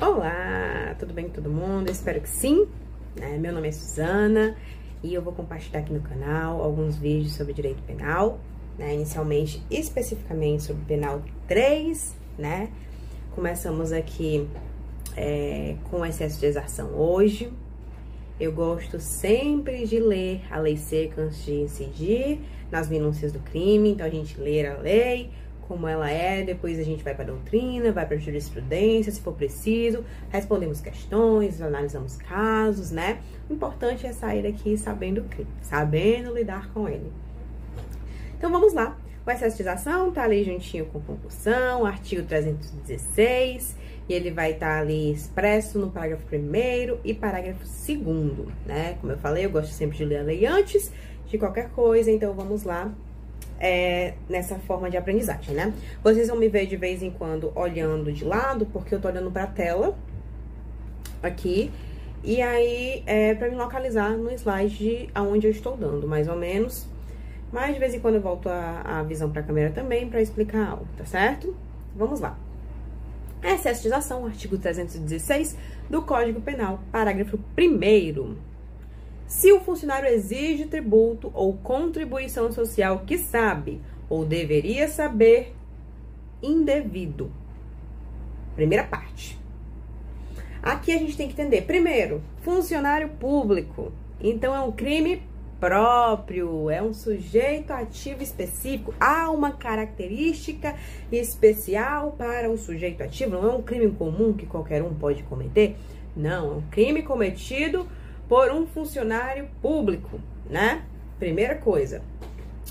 Olá, tudo bem com todo mundo? Espero que sim. Meu nome é Suzana e eu vou compartilhar aqui no canal alguns vídeos sobre direito penal, inicialmente, especificamente sobre penal 3, Começamos aqui com excesso de exação hoje. Eu gosto sempre de ler a lei seca antes de incidir nas minúcias do crime, então a gente lê a lei, como ela é, depois a gente vai para a doutrina, vai para a jurisprudência, se for preciso, respondemos questões, analisamos casos, O importante é sair daqui sabendo o crime, sabendo lidar com ele. Então vamos lá. O excesso de exação tá ali juntinho com concussão, artigo 316, e ele vai estar ali expresso no parágrafo 1º e parágrafo 2º, Como eu falei, eu gosto sempre de ler a lei antes de qualquer coisa, então vamos lá. Nessa forma de aprendizagem, Vocês vão me ver de vez em quando olhando de lado, porque eu tô olhando pra tela aqui, e aí pra me localizar no slide aonde eu estou dando, mais ou menos. Mas de vez em quando eu volto a visão pra câmera também pra explicar algo, tá certo? Vamos lá. Excesso de exação, artigo 316 do Código Penal, parágrafo 1º. Se o funcionário exige tributo ou contribuição social que sabe ou deveria saber indevido. Primeira parte. Aqui a gente tem que entender, primeiro, funcionário público. Então, é um crime próprio, é um sujeito ativo específico. Há uma característica especial para o sujeito ativo. Não é um crime comum que qualquer um pode cometer. Não, é um crime cometido por um funcionário público, Primeira coisa.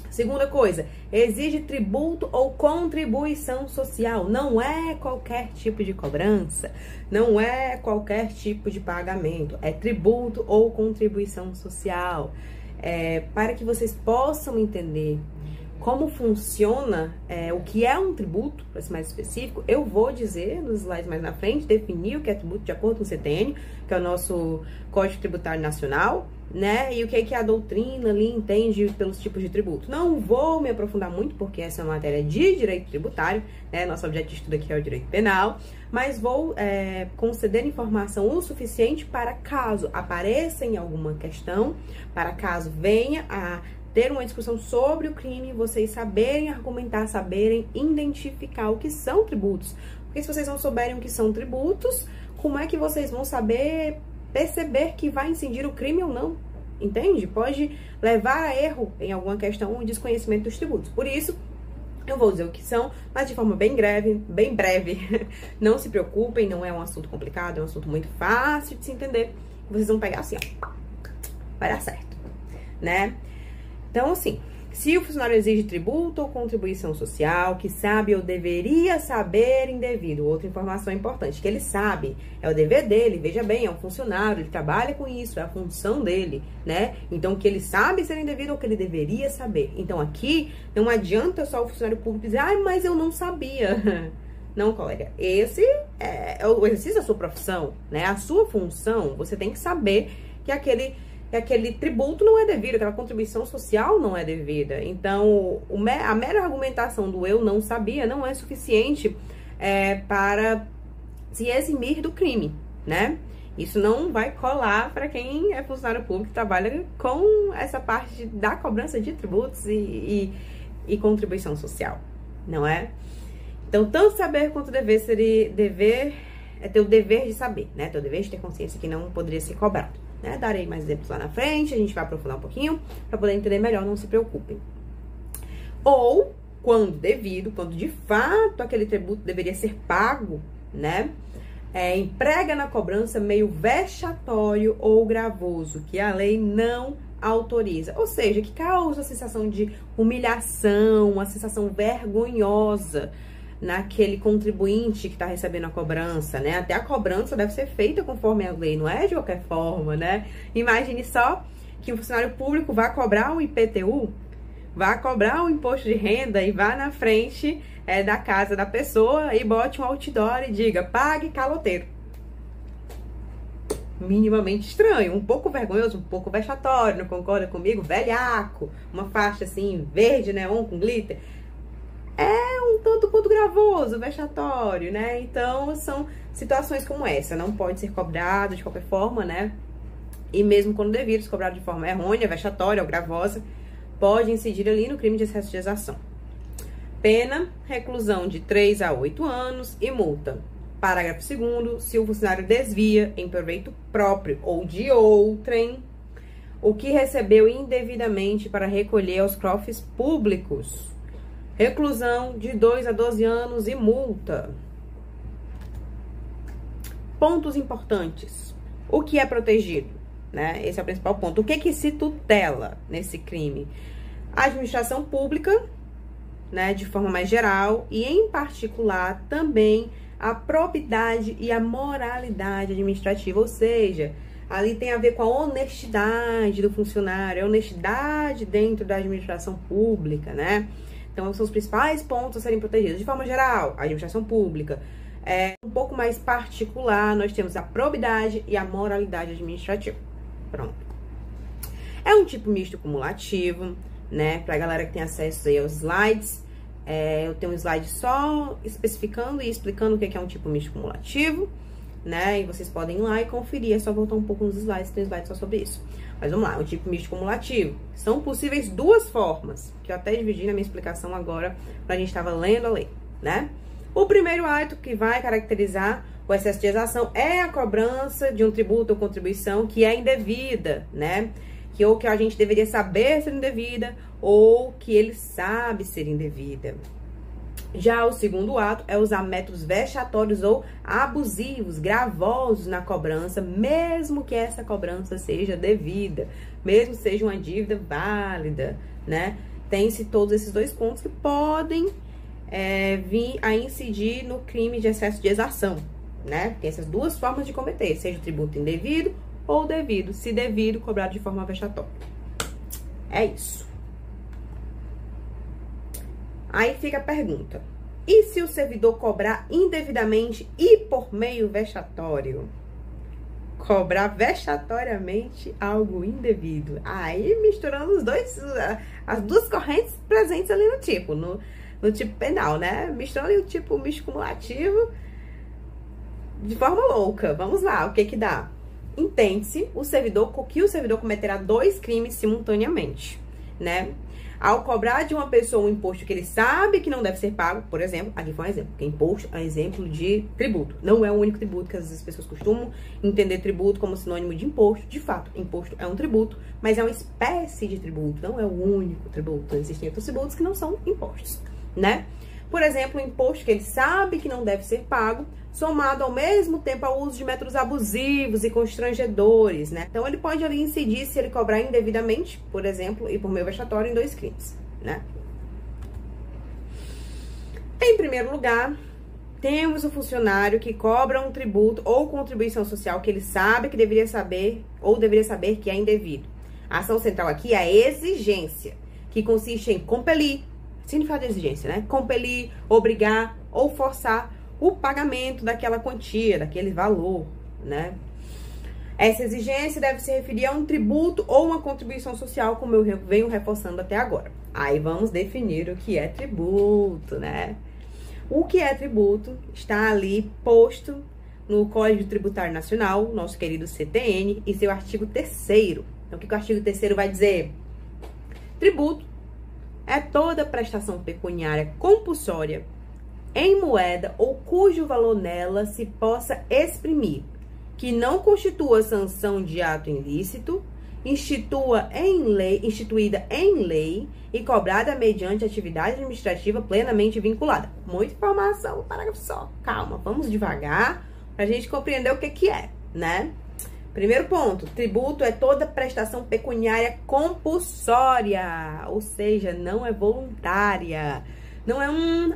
Segunda coisa, exige tributo ou contribuição social. Não é qualquer tipo de cobrança, não é qualquer tipo de pagamento. É tributo ou contribuição social. Para que vocês possam entender como funciona, o que é um tributo, para ser mais específico, eu vou dizer nos slides mais na frente, definir o que é tributo de acordo com o CTN, que é o nosso Código Tributário Nacional, e o que é que a doutrina ali entende pelos tipos de tributo. Não vou me aprofundar muito, porque essa é uma matéria de direito tributário, Nosso objeto de estudo aqui é o direito penal, mas vou conceder informação o suficiente para caso apareça em alguma questão, para caso venha a ter uma discussão sobre o crime, vocês saberem argumentar, saberem identificar o que são tributos. Porque se vocês não souberem o que são tributos, como é que vocês vão saber perceber que vai incidir o crime ou não? Entende? Pode levar a erro em alguma questão o desconhecimento dos tributos. Por isso, eu vou dizer o que são, mas de forma bem breve. Não se preocupem, não é um assunto complicado, é um assunto muito fácil de se entender. Vocês vão pegar assim, ó, vai dar certo, Então, assim, se o funcionário exige tributo ou contribuição social, que sabe ou deveria saber indevido, outra informação importante, que ele sabe, é o dever dele, veja bem, é um funcionário, ele trabalha com isso, é a função dele, Então, que ele sabe ser indevido ou que ele deveria saber. Então, aqui, não adianta só o funcionário público dizer, mas eu não sabia. Não, colega, esse é o exercício da sua profissão, A sua função, você tem que saber que aquele tributo não é devido, aquela contribuição social não é devida. Então, a mera argumentação do eu não sabia não é suficiente para se eximir do crime, Isso não vai colar para quem é funcionário público e trabalha com essa parte da cobrança de tributos e contribuição social, não é? Então, tanto saber quanto dever é ter o dever de saber, Ter o dever de ter consciência que não poderia ser cobrado. Darei mais exemplos lá na frente, a gente vai aprofundar um pouquinho para poder entender melhor, não se preocupem. Ou, quando devido, quando de fato aquele tributo deveria ser pago, emprega na cobrança meio vexatório ou gravoso, que a lei não autoriza. Ou seja, que causa a sensação de humilhação, uma sensação vergonhosa naquele contribuinte que está recebendo a cobrança, Até a cobrança deve ser feita conforme a lei, não é de qualquer forma, Imagine só que um funcionário público vai cobrar um IPTU, vai cobrar um imposto de renda e vá na frente da casa da pessoa e bote um outdoor e diga, pague caloteiro. Minimamente estranho, um pouco vergonhoso, um pouco vexatório, não concorda comigo? Velhaco, uma faixa assim, verde, neon com glitter. É um um tanto quanto gravoso, vexatório, né? Então, são situações como essa. Não pode ser cobrado de qualquer forma, né? E mesmo quando devido, se cobrado de forma errônea, vexatória ou gravosa, pode incidir ali no crime de excesso de exação. Pena, reclusão de 3 a 8 anos e multa. Parágrafo 2º, se o funcionário desvia em proveito próprio ou de outrem o que recebeu indevidamente para recolher aos cofres públicos. Reclusão de 2 a 12 anos e multa. Pontos importantes. O que é protegido? Né? Esse é o principal ponto. O que se tutela nesse crime? A administração pública, né, de forma mais geral, e em particular também a probidade e a moralidade administrativa, ou seja, ali tem a ver com a honestidade do funcionário, a honestidade dentro da administração pública, né? Então, são os principais pontos a serem protegidos. De forma geral, a administração pública. Um pouco mais particular, nós temos a probidade e a moralidade administrativa. Pronto. É um tipo misto cumulativo, né? Pra galera que tem acesso aí aos slides, eu tenho um slide só especificando e explicando o que é um tipo misto cumulativo, né? E vocês podem ir lá e conferir, é só voltar um pouco nos slides, tem slide só sobre isso. Mas vamos lá, o tipo misto cumulativo. São possíveis duas formas, que eu até dividi na minha explicação agora, pra gente estava lendo a lei, né? O primeiro ato que vai caracterizar o excesso de exação é a cobrança de um tributo ou contribuição que é indevida, né? Ou que a gente deveria saber ser indevida, ou que ele sabe ser indevida. Já o segundo ato é usar métodos vexatórios ou abusivos, gravosos na cobrança, mesmo que essa cobrança seja devida, mesmo que seja uma dívida válida, né? Tem-se todos esses dois pontos que podem vir a incidir no crime de excesso de exação, né? Tem essas duas formas de cometer, seja o tributo indevido ou devido, se devido, cobrado de forma vexatória. É isso. Aí fica a pergunta: e se o servidor cobrar indevidamente e por meio vexatório? Cobrar vexatoriamente algo indevido. Aí misturando as duas correntes presentes ali no tipo penal, né? Misturando o tipo misto cumulativo de forma louca. Vamos lá, o que que dá? Entende-se que o servidor cometerá dois crimes simultaneamente, né? Ao cobrar de uma pessoa um imposto que ele sabe que não deve ser pago, por exemplo, aqui foi um exemplo, porque imposto é exemplo de tributo. Não é o único tributo, que às vezes as pessoas costumam entender tributo como sinônimo de imposto. De fato, imposto é um tributo, mas é uma espécie de tributo, não é o único tributo. Existem outros tributos que não são impostos, né? Por exemplo, o imposto que ele sabe que não deve ser pago, somado ao mesmo tempo ao uso de métodos abusivos e constrangedores, né? Então, ele pode ali incidir se ele cobrar indevidamente, por exemplo, e por meio vexatório em dois crimes, né? Em primeiro lugar, temos o funcionário que cobra um tributo ou contribuição social que ele sabe que deveria saber ou deveria saber que é indevido. A ação central aqui é a exigência, que consiste em compelir, significado de exigência, né? Compelir, obrigar ou forçar o pagamento daquela quantia, daquele valor, né? Essa exigência deve se referir a um tributo ou uma contribuição social, como eu venho reforçando até agora. Aí vamos definir o que é tributo, né? O que é tributo está ali posto no Código Tributário Nacional, nosso querido CTN, e seu artigo 3º. Então, o que o artigo 3º vai dizer? Tributo é toda prestação pecuniária compulsória em moeda ou cujo valor nela se possa exprimir, que não constitua sanção de ato ilícito, instituída em lei e cobrada mediante atividade administrativa plenamente vinculada. Muita informação, um parágrafo só. Calma, vamos devagar pra gente compreender o que é, né? Primeiro ponto, tributo é toda prestação pecuniária compulsória, ou seja, não é voluntária. Não é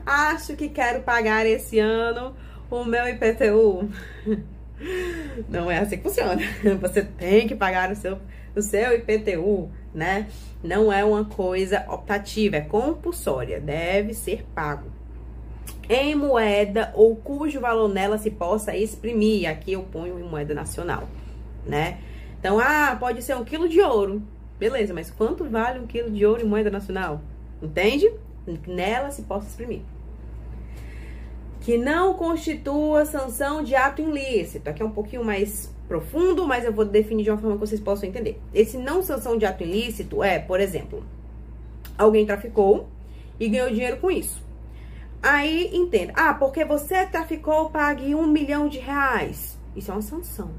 acho que quero pagar esse ano o meu IPTU. Não é assim que funciona. Você tem que pagar o seu IPTU, né? Não é uma coisa optativa, é compulsória, deve ser pago. Em moeda ou cujo valor nela se possa exprimir, aqui eu ponho em moeda nacional, né? Então, pode ser 1 quilo de ouro, beleza, mas quanto vale 1 quilo de ouro em moeda nacional? Entende? Nela se possa exprimir. que não constitua sanção de ato ilícito. Aqui é um pouquinho mais profundo, mas eu vou definir de uma forma que vocês possam entender. Esse não sanção de ato ilícito é, por exemplo, alguém traficou e ganhou dinheiro com isso. Aí, entenda. Ah, porque você traficou, pague R$1 milhão. Isso é uma sanção.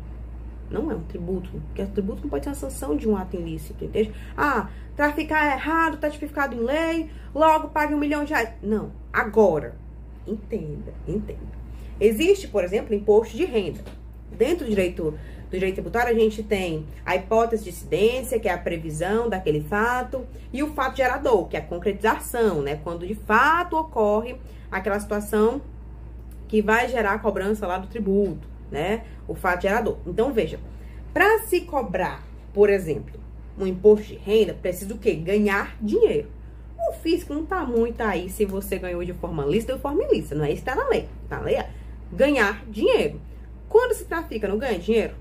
Não é um tributo. Porque o tributo não pode ser uma sanção de um ato ilícito, entende? Ah, traficar é errado, tá tipificado em lei, logo pague R$1 milhão. Não. Agora, entenda. Existe, por exemplo, imposto de renda. Dentro do direito tributário, a gente tem a hipótese de incidência, que é a previsão daquele fato, e o fato gerador, que é a concretização, né? Quando de fato ocorre aquela situação que vai gerar a cobrança lá do tributo, né? O fato gerador. Então, veja, para se cobrar, por exemplo, um imposto de renda, precisa do quê? Ganhar dinheiro. O fisco não tá muito aí se você ganhou de forma lícita ou de forma ilícita, não é isso que tá na lei. Tá na lei é ganhar dinheiro. Quando se trafica, não ganha dinheiro?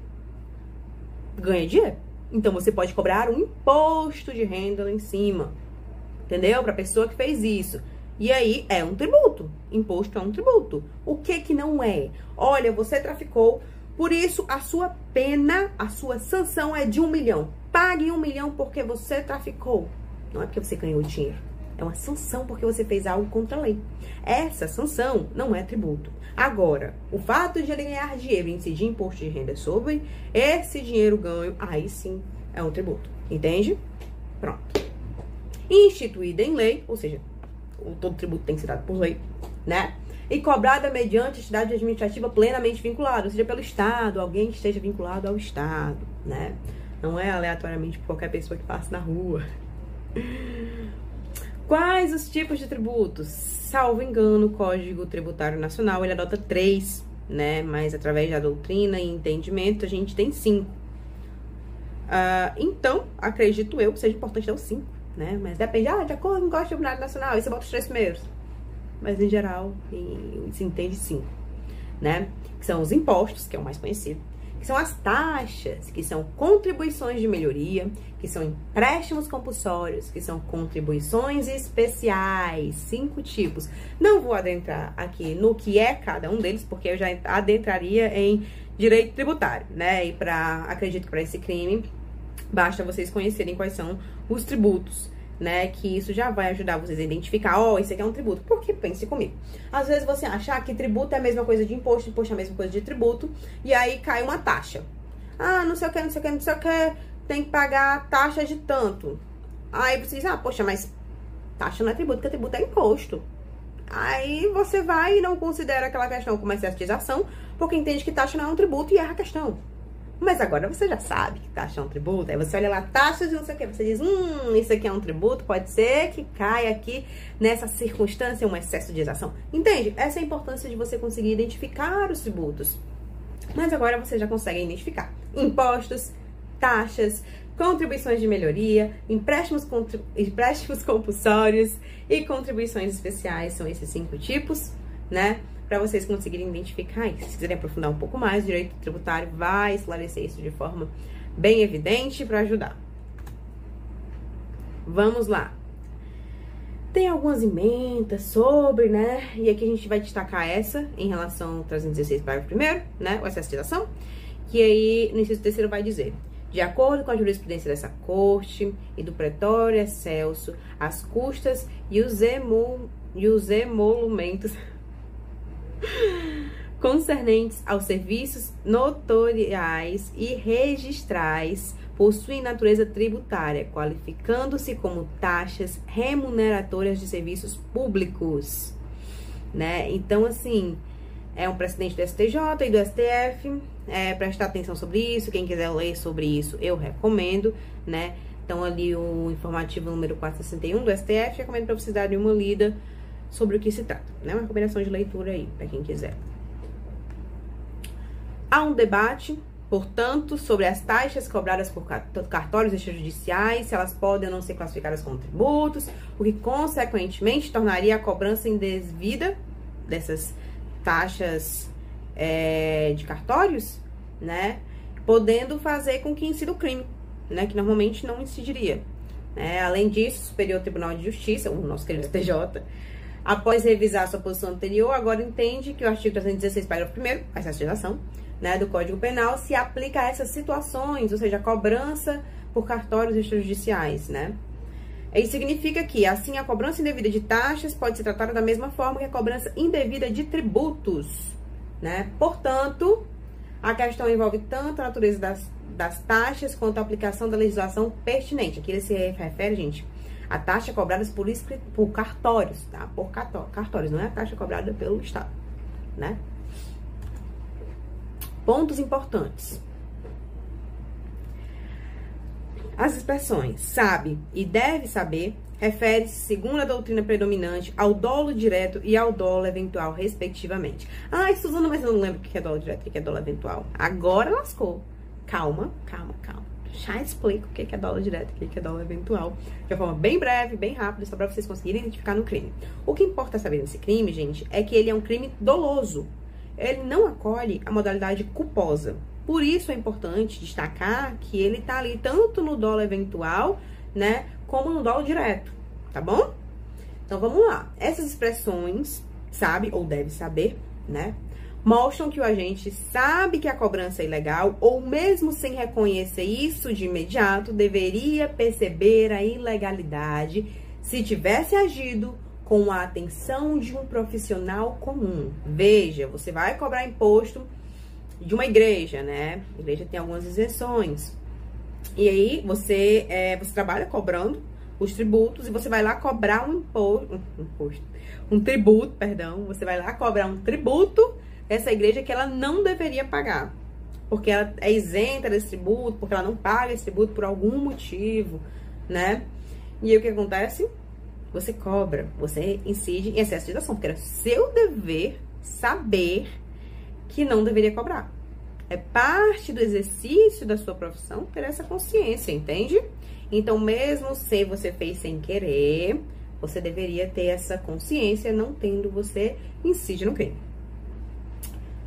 Ganha dinheiro. Então, você pode cobrar um imposto de renda lá em cima. Entendeu? Para a pessoa que fez isso. E aí, é um tributo. Imposto é um tributo. O que não é? Olha, você traficou, por isso a sua pena, a sua sanção é de R$1 milhão. Pague R$1 milhão porque você traficou. Não é porque você ganhou dinheiro. É uma sanção porque você fez algo contra a lei. Essa sanção não é tributo. Agora, o fato de ele ganhar dinheiro e incidir imposto de renda sobre esse dinheiro ganho, aí sim é um tributo. Entende? Pronto. Instituída em lei, ou seja, todo tributo tem que ser dado por lei, né? E cobrada mediante entidade administrativa plenamente vinculada, ou seja, pelo Estado, alguém que esteja vinculado ao Estado, né? Não é aleatoriamente por qualquer pessoa que passe na rua. Quais os tipos de tributos? Salvo engano, o Código Tributário Nacional, ele adota 3, né? Mas através da doutrina e entendimento, a gente tem 5. Então, acredito eu que seja importante dar os 5, né? Mas depende, de acordo com o Código Tributário Nacional, aí você bota os 3 primeiros. Mas, em geral, se entende 5, né? Que são os impostos, que é o mais conhecido. Que são as taxas, que são contribuições de melhoria, que são empréstimos compulsórios, que são contribuições especiais, 5 tipos. Não vou adentrar aqui no que é cada um deles, porque eu já adentraria em direito tributário, né? E acredito que para esse crime, basta vocês conhecerem quais são os tributos, né? Que isso já vai ajudar vocês a identificar, isso aqui é um tributo. Porque, pense comigo, às vezes você acha que tributo é a mesma coisa de imposto, imposto é a mesma coisa de tributo, e aí cai uma taxa. Não sei o que, tem que pagar taxa de tanto. Aí você diz, poxa, mas taxa não é tributo, porque tributo é imposto. Aí você vai e não considera aquela questão como exercitização, porque entende que taxa não é um tributo e erra a questão. Mas agora você já sabe que taxa é um tributo. Aí você olha lá, taxas e não sei o que. Você diz, isso aqui é um tributo. Pode ser que caia aqui nessa circunstância um excesso de exação. Entende? Essa é a importância de você conseguir identificar os tributos. Mas agora você já consegue identificar impostos, taxas, contribuições de melhoria, empréstimos compulsórios e contribuições especiais. São esses 5 tipos, né? Para vocês conseguirem identificar isso. Se quiserem aprofundar um pouco mais, o direito tributário vai esclarecer isso de forma bem evidente para ajudar. Vamos lá. Tem algumas emendas sobre, né? E aqui a gente vai destacar essa em relação ao 316, parágrafo 1º, né? O excesso de ação, que aí no inciso 3º vai dizer: de acordo com a jurisprudência dessa corte e do pretório excelso, as custas e os emolumentos concernentes aos serviços notoriais e registrais possuem natureza tributária, qualificando-se como taxas remuneratórias de serviços públicos, né? Então, assim, é um precedente do STJ e do STF, prestar atenção sobre isso. Quem quiser ler sobre isso, eu recomendo, né? Então, ali o informativo número 461 do STF, recomendo para vocês darem uma lida sobre o que se trata, né? Uma recomendação de leitura aí, para quem quiser. Há um debate, portanto, sobre as taxas cobradas por cartórios extrajudiciais, se elas podem ou não ser classificadas como tributos, o que, consequentemente, tornaria a cobrança indevida dessas taxas de cartórios, né? Podendo fazer com que incida o crime, né? Que normalmente não incidiria. Além disso, o Superior Tribunal de Justiça, o nosso querido STJ, após revisar sua posição anterior, agora entende que o artigo 316, parágrafo 1º, excesso de ação, né, do Código Penal, se aplica a essas situações, ou seja, a cobrança por cartórios extrajudiciais, né? Isso significa que, assim, a cobrança indevida de taxas pode ser tratada da mesma forma que a cobrança indevida de tributos, né? Portanto, a questão envolve tanto a natureza das taxas quanto a aplicação da legislação pertinente. Aqui ele se refere, gente, a taxa cobrada por cartórios, tá? Por cartórios, não é a taxa cobrada pelo Estado, né? Pontos importantes. As expressões sabe e deve saber refere-se, segundo a doutrina predominante, ao dolo direto e ao dolo eventual, respectivamente. Ai, Suzana, mas eu não lembro o que é dolo direto e o que é dolo eventual. Agora lascou. Calma. Já explico o que é dolo direto e o que é dolo eventual. De uma forma bem breve, bem rápida, só para vocês conseguirem identificar no crime. O que importa saber nesse crime, gente, é que ele é um crime doloso. Ele não acolhe a modalidade culposa. Por isso é importante destacar que ele tá ali tanto no dolo eventual, né, como no dolo direto, tá bom? Então vamos lá. Essas expressões, sabe ou deve saber, né, mostram que o agente sabe que a cobrança é ilegal ou mesmo sem reconhecer isso de imediato, deveria perceber a ilegalidade se tivesse agido com a atenção de um profissional comum. Veja, você vai cobrar imposto de uma igreja, né? A igreja tem algumas isenções. E aí, você trabalha cobrando os tributos e você vai lá cobrar um tributo, perdão. Você vai lá cobrar um tributo dessa igreja que ela não deveria pagar. Porque ela é isenta desse tributo, porque ela não paga esse tributo por algum motivo, né? E aí, o que acontece? Você cobra, você incide em excesso de ação, porque era seu dever saber que não deveria cobrar. É parte do exercício da sua profissão ter essa consciência, entende? Então, mesmo se você fez sem querer, você deveria ter essa consciência, não tendo, você incide no crime.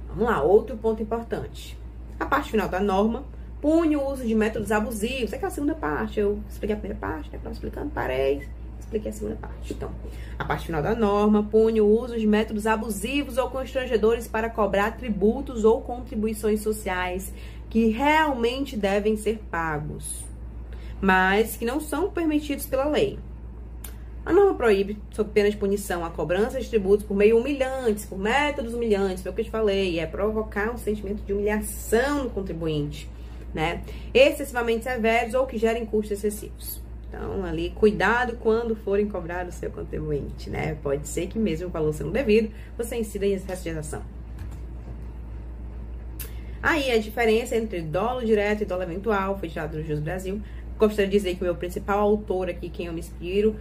Vamos lá, outro ponto importante. A parte final da norma pune o uso de métodos abusivos. É aquela segunda parte, eu expliquei a primeira parte, né? Explicando, parei. Expliquei a segunda parte. Então, a parte final da norma pune o uso de métodos abusivos ou constrangedores para cobrar tributos ou contribuições sociais que realmente devem ser pagos, mas que não são permitidos pela lei. A norma proíbe, sob pena de punição, a cobrança de tributos por meio humilhantes, por métodos humilhantes, foi o que eu te falei, é provocar um sentimento de humilhação no contribuinte, né? Excessivamente severos ou que gerem custos excessivos. Então, ali, cuidado quando forem cobrar o seu contribuinte, né? Pode ser que mesmo o valor sendo devido, você incida em excesso de ação. Aí, a diferença entre dolo direto e dolo eventual foi tirado do Jus Brasil. Gostaria de dizer que o meu principal autor aqui, quem eu me inspiro,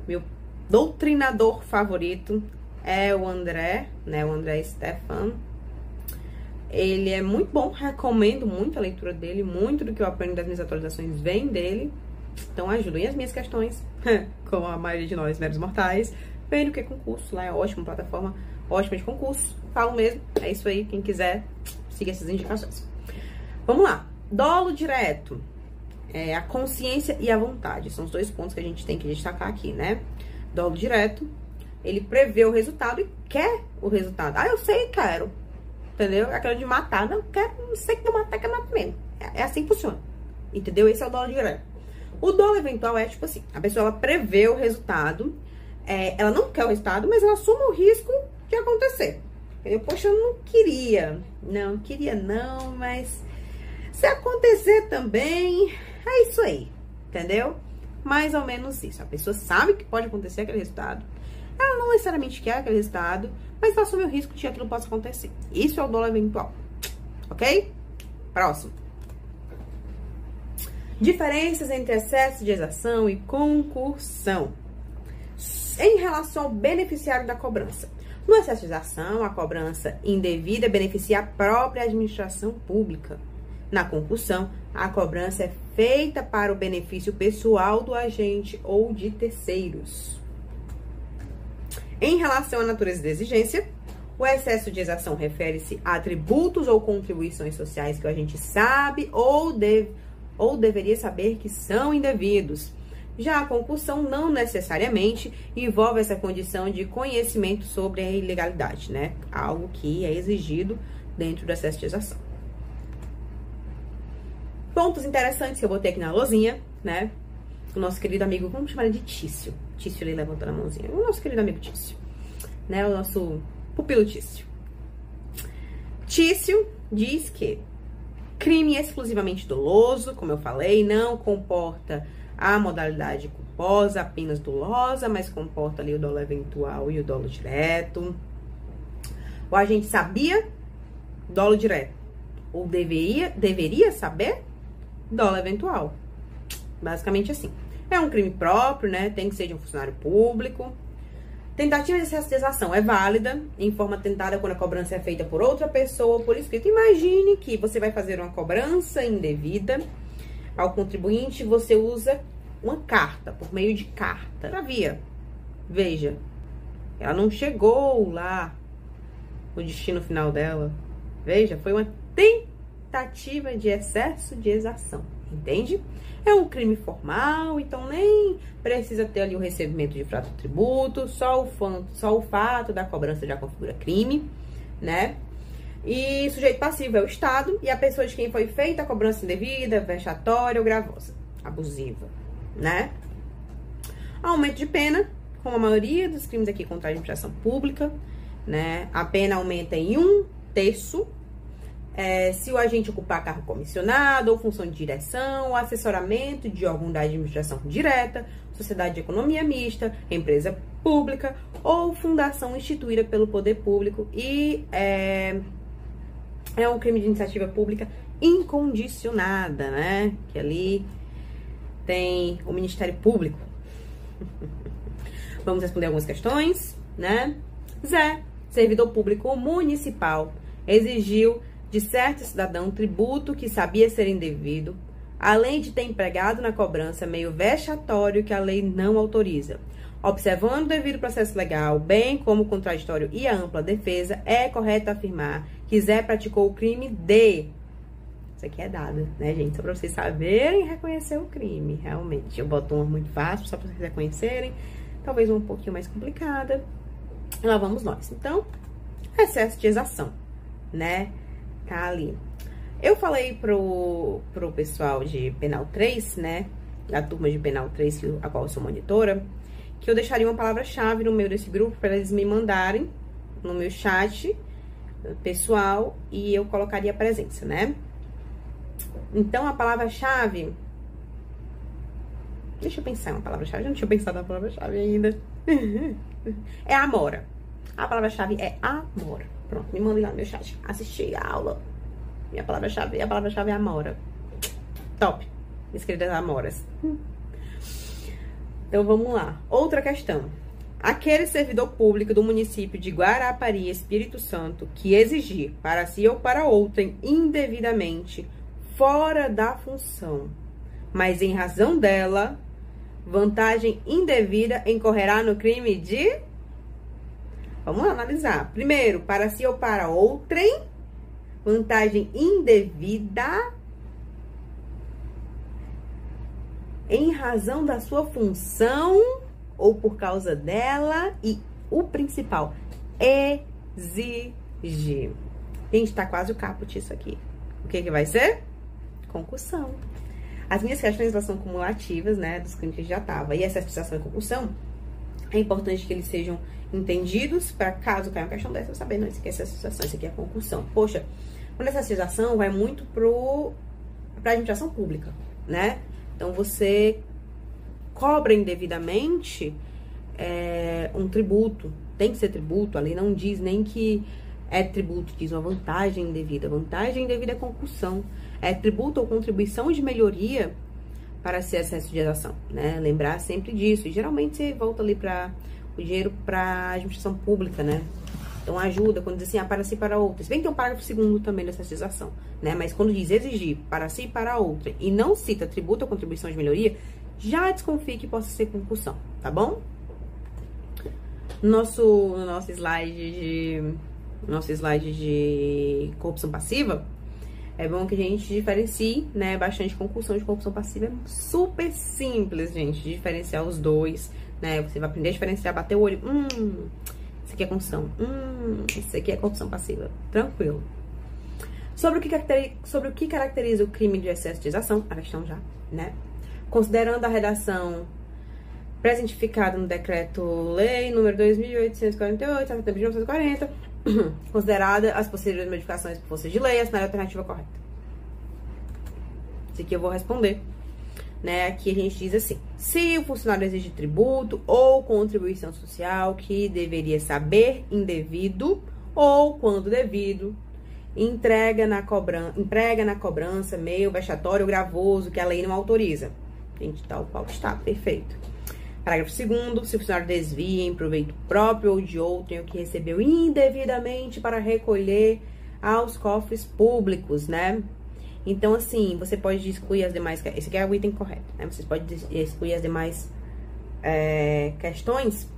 meu doutrinador favorito é o André, né? O André Stefan. Ele é muito bom, recomendo muito a leitura dele, muito do que eu aprendo das minhas atualizações vem dele. Então ajudem as minhas questões, como a maioria de nós, meros mortais. Vem do que concurso, lá é ótimo, plataforma ótima de concurso. Falo mesmo, é isso aí, quem quiser, siga essas indicações. Vamos lá, dolo direto, a consciência e a vontade, são os dois pontos que a gente tem que destacar aqui, né? Dolo direto, ele prevê o resultado e quer o resultado. Ah, eu sei, quero, entendeu? Aquela de matar, não quero, não sei que vou matar, que eu mato mesmo. É assim que funciona, entendeu? Esse é o dolo direto. O dolo eventual é tipo assim, a pessoa ela prevê o resultado, ela não quer o resultado, mas ela assume o risco de acontecer. Entendeu? Poxa, eu não queria não, mas se acontecer também, é isso aí, entendeu? Mais ou menos isso, a pessoa sabe que pode acontecer aquele resultado, ela não necessariamente quer aquele resultado, mas ela assume o risco de que aquilo possa acontecer. Isso é o dolo eventual, ok? Próximo. Diferenças entre excesso de exação e concussão. Em relação ao beneficiário da cobrança. No excesso de exação, a cobrança indevida beneficia a própria administração pública. Na concussão, a cobrança é feita para o benefício pessoal do agente ou de terceiros. Em relação à natureza da exigência, o excesso de exação refere-se a tributos ou contribuições sociais que o agente sabe ou deveria saber que são indevidos. Já a concussão não necessariamente envolve essa condição de conhecimento sobre a ilegalidade, né? Algo que é exigido dentro do acesso de exação. Pontos interessantes que eu botei aqui na lousinha, né? O nosso querido amigo, vamos chamar ele de Tício. Tício, ele levantando a mãozinha. O nosso querido amigo Tício, né? O nosso pupilo Tício. Tício diz que crime exclusivamente doloso, como eu falei, não comporta a modalidade culposa, apenas dolosa, mas comporta ali o dolo eventual e o dolo direto. O agente sabia dolo direto, ou deveria saber dolo eventual. Basicamente assim. É um crime próprio, né? Tem que ser de um funcionário público. Tentativa de excesso de exação é válida em forma tentada quando a cobrança é feita por outra pessoa ou por escrito. Imagine que você vai fazer uma cobrança indevida ao contribuinte, você usa uma carta, por meio de carta. Na via, veja, ela não chegou lá no destino final dela. Veja, foi uma tentativa de excesso de exação, entende? É um crime formal, então nem precisa ter ali o recebimento de fato do tributo, só o fato da cobrança já configura crime, né? E sujeito passivo é o Estado e a pessoa de quem foi feita a cobrança indevida, vexatória ou gravosa, abusiva, né? Aumento de pena, como a maioria dos crimes aqui contra a administração pública, né? A pena aumenta em 1/3. Se o agente ocupar cargo comissionado ou função de direção, ou assessoramento de órgão da administração direta, sociedade de economia mista, empresa pública ou fundação instituída pelo poder público e é um crime de iniciativa pública incondicionada, né? Que ali tem o Ministério Público. Vamos responder algumas questões, né? Zé, servidor público municipal, exigiu de certo cidadão tributo que sabia ser indevido, além de ter empregado na cobrança meio vexatório que a lei não autoriza. Observando o devido processo legal, bem como o contraditório e a ampla defesa, é correto afirmar que Zé praticou o crime de... Isso aqui é dado, né, gente? Só pra vocês saberem reconhecer o crime, realmente. Eu boto uma muito fácil, só pra vocês reconhecerem. Talvez uma um pouquinho mais complicada. E lá vamos nós. Então, excesso de exação, né? Tá ali. Eu falei pro pessoal de Penal 3, né? Da turma de Penal 3, a qual eu sou monitora, que eu deixaria uma palavra-chave no meio desse grupo para eles me mandarem no meu chat pessoal e eu colocaria a presença, né? Então, a palavra-chave... Deixa eu pensar em uma palavra-chave. Eu não tinha pensado na palavra-chave ainda. É amora. A palavra-chave é amora. Pronto, me mandem lá no meu chat. Assisti a aula. Minha palavra-chave é amora. Top. Minhas queridas amoras. Então, vamos lá. Outra questão. Aquele servidor público do município de Guarapari, Espírito Santo, que exigir para si ou para outrem indevidamente fora da função, mas em razão dela, vantagem indevida, incorrerá no crime de... Vamos lá analisar. Primeiro, para si ou para outrem, vantagem indevida em razão da sua função ou por causa dela e o principal, exigir. Gente, tá quase o caput isso aqui. O que vai ser? Concussão. As minhas questões, elas são cumulativas, né, dos crimes que já tava. E essa explicação e concussão, é importante que eles sejam entendidos para caso caia uma questão dessa, eu saber, não, isso aqui é associação, isso aqui é concussão. Poxa, quando essa associação vai muito pra administração pública, né? Então, você cobra indevidamente um tributo. Tem que ser tributo, a lei não diz nem que é tributo, diz uma vantagem indevida. Vantagem indevida é concussão. É tributo ou contribuição de melhoria para ser excesso de exação, né? Lembrar sempre disso. E geralmente você volta ali o dinheiro para administração pública, né? Então ajuda quando diz assim, para si e para outra. Se bem que tem um parágrafo segundo também dessa exação, né? Mas quando diz exigir para si e para outra e não cita tributo ou contribuição de melhoria, já desconfie que possa ser concussão, tá bom? No nosso slide de corrupção passiva, É bom que a gente diferencie, né, bastante concussão de corrupção passiva. É super simples, gente, de diferenciar os dois, né? Você vai aprender a diferenciar, bater o olho. Isso aqui é concussão. Isso aqui é corrupção passiva. Tranquilo. Sobre o que caracteriza o crime de excesso de exação, a questão já, né? Considerando a redação presentificada no Decreto-Lei número 2.848, de 1940, considerada as possíveis modificações por força de lei, assinar a alternativa correta. Isso aqui eu vou responder, né? Aqui a gente diz assim: se o funcionário exige tributo ou contribuição social que deveria saber indevido ou, quando devido, emprega na cobrança meio vexatório ou gravoso que a lei não autoriza. Gente, tal qual está, perfeito. Parágrafo 2º, se o funcionário desvia em proveito próprio ou de outrem o que recebeu indevidamente para recolher aos cofres públicos, né? Então, assim, você pode excluir as demais... Esse aqui é o item correto, né? Você pode excluir as demais questões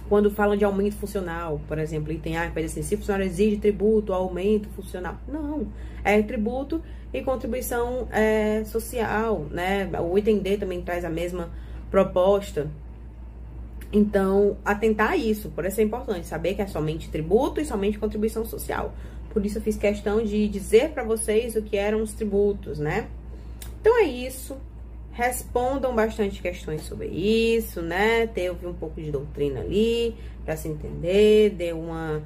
quando falam de aumento funcional, por exemplo, item A, que vai dizer assim, se o funcionário exige tributo ou aumento funcional. Não, é tributo e contribuição social, né? O item D também traz a mesma proposta. Então, atentar a isso, por isso é importante saber que é somente tributo e somente contribuição social. Por isso eu fiz questão de dizer para vocês o que eram os tributos, né? Então é isso. Respondam bastante questões sobre isso, né? Teve um pouco de doutrina ali para se entender, deu uma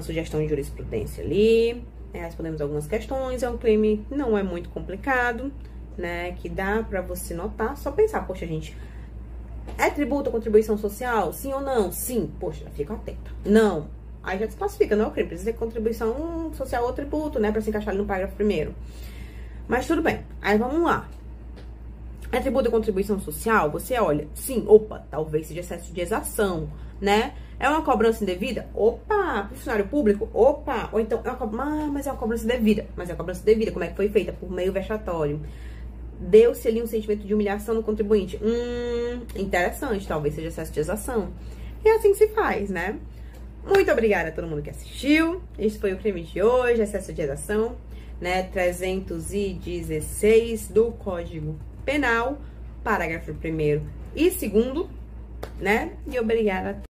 sugestão de jurisprudência ali, respondemos algumas questões. É um crime que não é muito complicado, né? Que dá para você notar, só pensar, poxa, gente, é tributo ou contribuição social? Sim ou não? Sim, poxa, fica atento. Não, aí já desclassifica, não é o crime, precisa ser contribuição social ou tributo, né? Para se encaixar ali no parágrafo 1º. Mas tudo bem, aí vamos lá. É tributo e contribuição social? Você olha, sim, opa, talvez seja excesso de exação, né? É uma cobrança indevida? Opa, funcionário público? Opa, ou então, mas é uma cobrança devida. Mas é uma cobrança devida, como é que foi feita? Por meio vexatório. Deu-se ali um sentimento de humilhação no contribuinte. Interessante, talvez seja excesso de exação. E assim se faz, né? Muito obrigada a todo mundo que assistiu. Esse foi o crime de hoje, excesso de exação, né? 316 do Código Penal, parágrafo 1º e 2º, né? E obrigada a todos.